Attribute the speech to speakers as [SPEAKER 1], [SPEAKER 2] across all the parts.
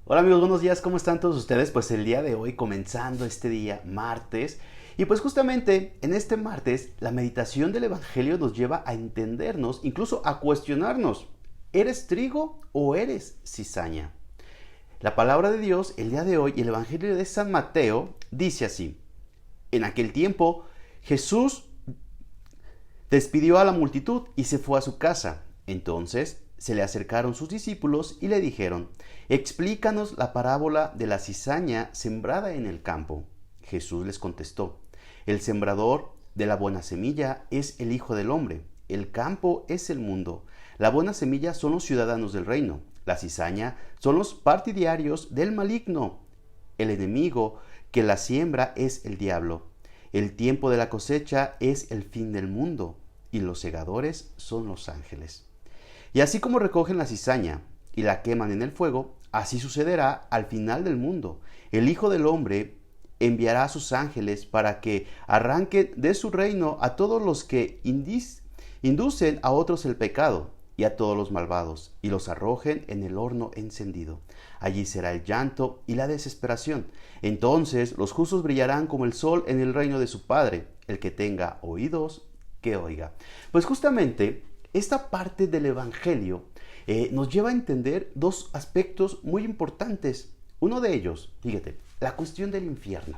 [SPEAKER 1] Hola amigos, buenos días, ¿cómo están todos ustedes? Pues el día de hoy, comenzando este día, martes, y pues justamente en este martes, la meditación del Evangelio nos lleva a entendernos, incluso a cuestionarnos, ¿eres trigo o eres cizaña? La palabra de Dios, el día de hoy, y el Evangelio de San Mateo, dice así: en aquel tiempo, Jesús despidió a la multitud y se fue a su casa. Entonces se le acercaron sus discípulos y le dijeron: explícanos la parábola de la cizaña sembrada en el campo. Jesús les contestó: el sembrador de la buena semilla es el Hijo del Hombre. El campo es el mundo. La buena semilla son los ciudadanos del reino. La cizaña son los partidarios del maligno. El enemigo que la siembra es el diablo. El tiempo de la cosecha es el fin del mundo, y los segadores son los ángeles. Y así como recogen la cizaña y la queman en el fuego, así sucederá al final del mundo. El Hijo del Hombre enviará a sus ángeles para que arranquen de su reino a todos los que inducen a otros el pecado, y a todos los malvados, y los arrojen en el horno encendido. Allí será el llanto y la desesperación. Entonces los justos brillarán como el sol en el reino de su Padre. El que tenga oídos, que oiga. Pues justamente esta parte del Evangelio nos lleva a entender dos aspectos muy importantes. Uno de ellos, fíjate, la cuestión del infierno.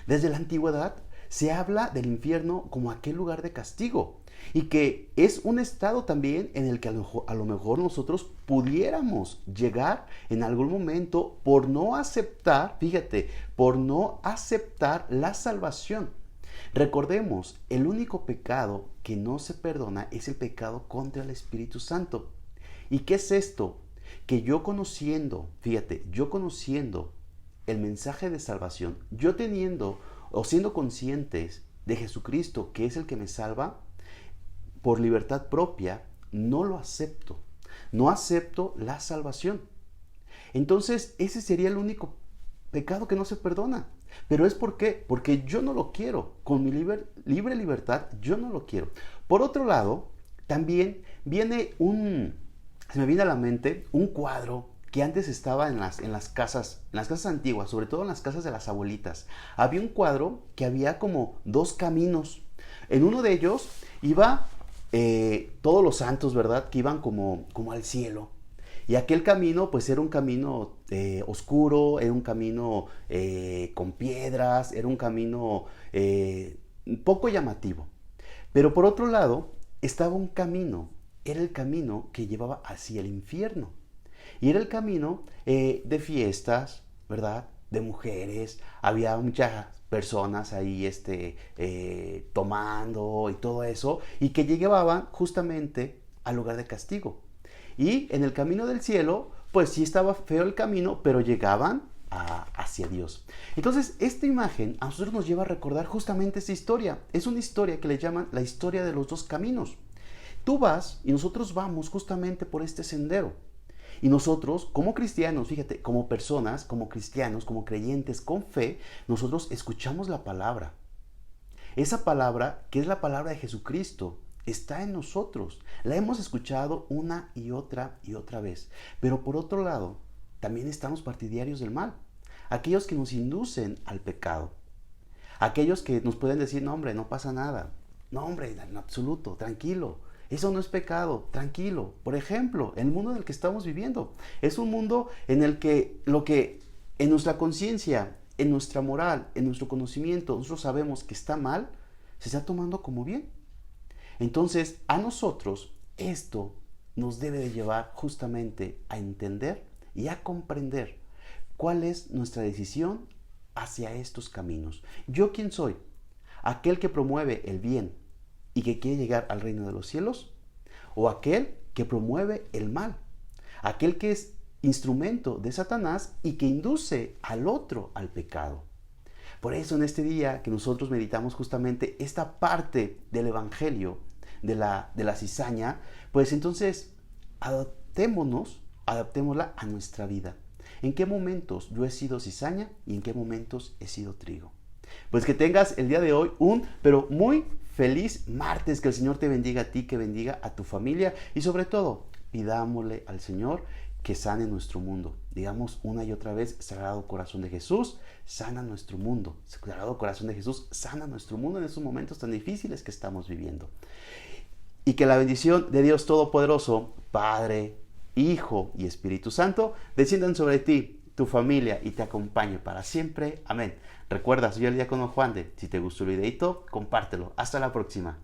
[SPEAKER 1] Desde la antigüedad se habla del infierno como aquel lugar de castigo, y que es un estado también en el que a lo mejor nosotros pudiéramos llegar en algún momento por no aceptar, fíjate, por no aceptar la salvación. Recordemos, el único pecado que no se perdona es el pecado contra el Espíritu Santo. ¿Y qué es esto? Que yo conociendo, fíjate, yo conociendo el mensaje de salvación, yo teniendo o siendo conscientes de Jesucristo, que es el que me salva, por libertad propia, no lo acepto. No acepto la salvación. Entonces, ese sería el único pecado que no se perdona. Pero es por qué, porque yo no lo quiero. Con mi libre libertad, yo no lo quiero. Por otro lado, también se me viene a la mente un cuadro que antes estaba en las casas antiguas, sobre todo en las casas de las abuelitas. Había un cuadro que había como dos caminos. En uno de ellos iba todos los santos, ¿verdad? Que iban como al cielo. Y aquel camino, pues era un camino oscuro, era un camino con piedras, era un camino poco llamativo. Pero por otro lado, estaba un camino, era el camino que llevaba hacia el infierno. Y era el camino de fiestas, ¿verdad? De mujeres, había muchas personas ahí tomando y todo eso, y que llegaban justamente al lugar de castigo. Y en el camino del cielo, pues sí estaba feo el camino, pero llegaban hacia Dios. Entonces, esta imagen a nosotros nos lleva a recordar justamente esa historia. Es una historia que le llaman la historia de los dos caminos. Tú vas y nosotros vamos justamente por este sendero. Y nosotros, como cristianos, fíjate, como personas, como cristianos, como creyentes con fe, nosotros escuchamos la palabra. Esa palabra, que es la palabra de Jesucristo, está en nosotros. La hemos escuchado una y otra vez. Pero por otro lado, también estamos partidarios del mal. Aquellos que nos inducen al pecado. Aquellos que nos pueden decir: no hombre, no pasa nada. No hombre, en absoluto, tranquilo. Eso no es pecado, tranquilo. Por ejemplo, el mundo en el que estamos viviendo es un mundo en el que lo que en nuestra conciencia, en nuestra moral, en nuestro conocimiento, nosotros sabemos que está mal, se está tomando como bien. Entonces, a nosotros esto nos debe de llevar justamente a entender y a comprender cuál es nuestra decisión hacia estos caminos. ¿Yo quién soy? ¿Aquel que promueve el bien y que quiere llegar al reino de los cielos? ¿O aquel que promueve el mal? Aquel que es instrumento de Satanás y que induce al otro al pecado. Por eso en este día que nosotros meditamos justamente esta parte del Evangelio de la cizaña, pues entonces adaptémosla a nuestra vida. ¿En qué momentos yo he sido cizaña y en qué momentos he sido trigo? Pues que tengas el día de hoy pero muy feliz martes, que el Señor te bendiga a ti, que bendiga a tu familia, y sobre todo pidámosle al Señor que sane nuestro mundo. Digamos una y otra vez, Sagrado Corazón de Jesús, sana nuestro mundo. Sagrado Corazón de Jesús, sana nuestro mundo en estos momentos tan difíciles que estamos viviendo. Y que la bendición de Dios Todopoderoso, Padre, Hijo y Espíritu Santo, desciendan sobre ti, tu familia y te acompañe para siempre. Amén. Recuerda, soy el diácono Juan de. Si te gustó el videito, compártelo. Hasta la próxima.